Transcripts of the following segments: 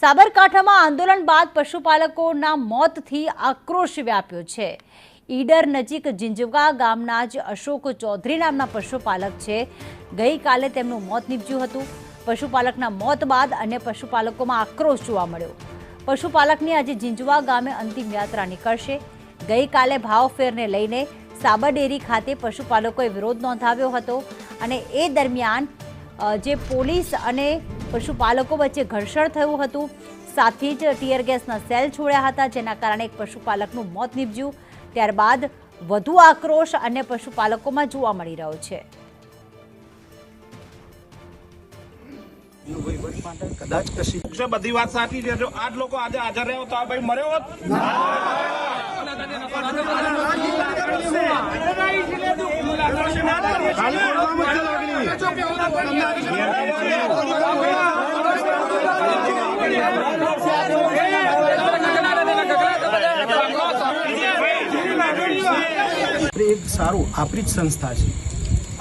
સાબરકાંઠામાં આંદોલન બાદ પશુપાલકોના મોતથી આક્રોશ વ્યાપ્યો છે। ઈડર નજીક ઝીંઝવા ગામના જ અશોક ચૌધરી નામના પશુપાલક છે। ગઈકાલે તેમનું મોત નીપજ્યું હતું। પશુપાલકના મોત બાદ અન્ય પશુપાલકોમાં આક્રોશ જોવા મળ્યો। પશુપાલકની આજે ઝીંઝવા ગામે અંતિમ યાત્રા નીકળશે। ગઈકાલે ભાવફેરને લઈને સાબર ડેરી ખાતે પશુપાલકોએ વિરોધ નોંધાવ્યો હતો અને એ દરમિયાન જે પોલીસ અને પશુપાલકો વચ્ચે ઘર્ષણ થયું હતું। સાથે જ ટીયર ગેસના સેલ છોડ્યા હતા, જેના કારણે એક પશુપાલકનું મોત નીપજ્યું। ત્યારબાદ વધુ આક્રોશ અન્ય પશુપાલકોમાં જોવા મળી રહ્યો છે। કદાચ કશી બધી વાત સાચી છે। જો આજ લોકો આજે હાજર રહ્યો તો આ ભાઈ મર્યો હોત। એક સારું આપણી જ સંસ્થા છે।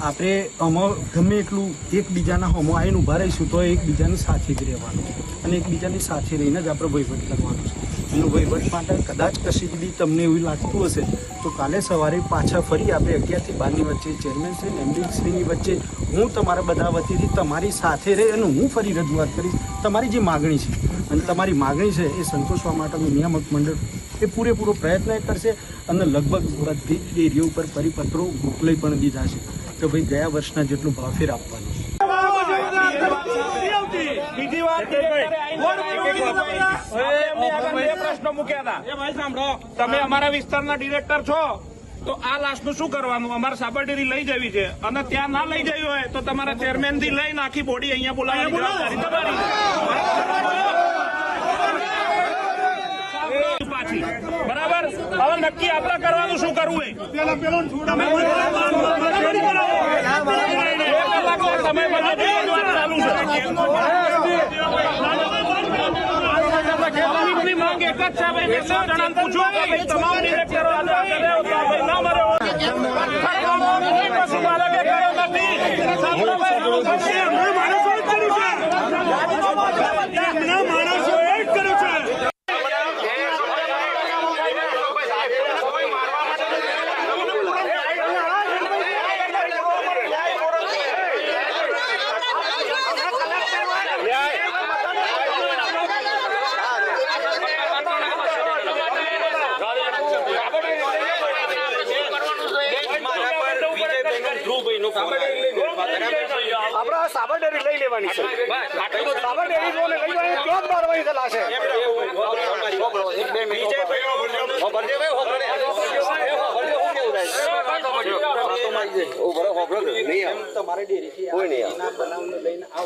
આપણે આમાં ગમે એટલું એકબીજાના હોમો આવીને ઊભા રહીશું તો એકબીજાની સાથે જ રહેવાનું અને એકબીજાની સાથે રહીને જ આપણે વહીવટ કરવાનો છે। એનો વહીવટ માટે કદાચ કશી બી તમને એવું લાગતું હશે તો કાલે સવારે પાછા ફરી આપણે 11 થી 12ની વચ્ચે ચેરમેનશ્રી અને એમડીશ્રીની વચ્ચે હું તમારા બધા વતીથી તમારી સાથે રહી અને હું ફરી રજૂઆત કરીશ। તમારી જે માગણી છે અને તમારી માગણી છે એ સંતોષવા માટેનું નિયામક મંડળ એ પૂરેપૂરો પ્રયત્ન કરશે અને લગભગ બધી ડેરીઓ ઉપર પરિપત્રો મોકલાઈ પણ દીધા છે કે ભાઈ ગયા વર્ષના જેટલું ભાવફેર આપવાનું છે। બીજી વાત પ્રશ્ન મૂક્યા હતા, તમે અમારા વિસ્તારના ડિરેક્ટર છો તો આ લાશનું શું કરવાનું? અમારે સાબર ડેરી લઈ જવી છે અને ત્યાં ના લઈ જવી હોય તો તમારા ચેરમેન થી લઈને આખી બોડી અહીંયા બોલાવવાની જવાબદારી તમારી। બરાબર, હવે નક્કી આપણે કરવાનું શું કરવું એ માંગ એક જ છે ભાઈ। 100 જણાને પૂછો કે ભાઈ તમામ ડિરેક્ટરો ના મરે પશુપાલકે કર્યો નથી। આપડા સાબર ડેરી લઈ લેવાની છે। સાબર ડેરી જો લઈ જવાની ક્યાં મારવાની સલાહ છે? તમારે ડેરી કોઈ નહીં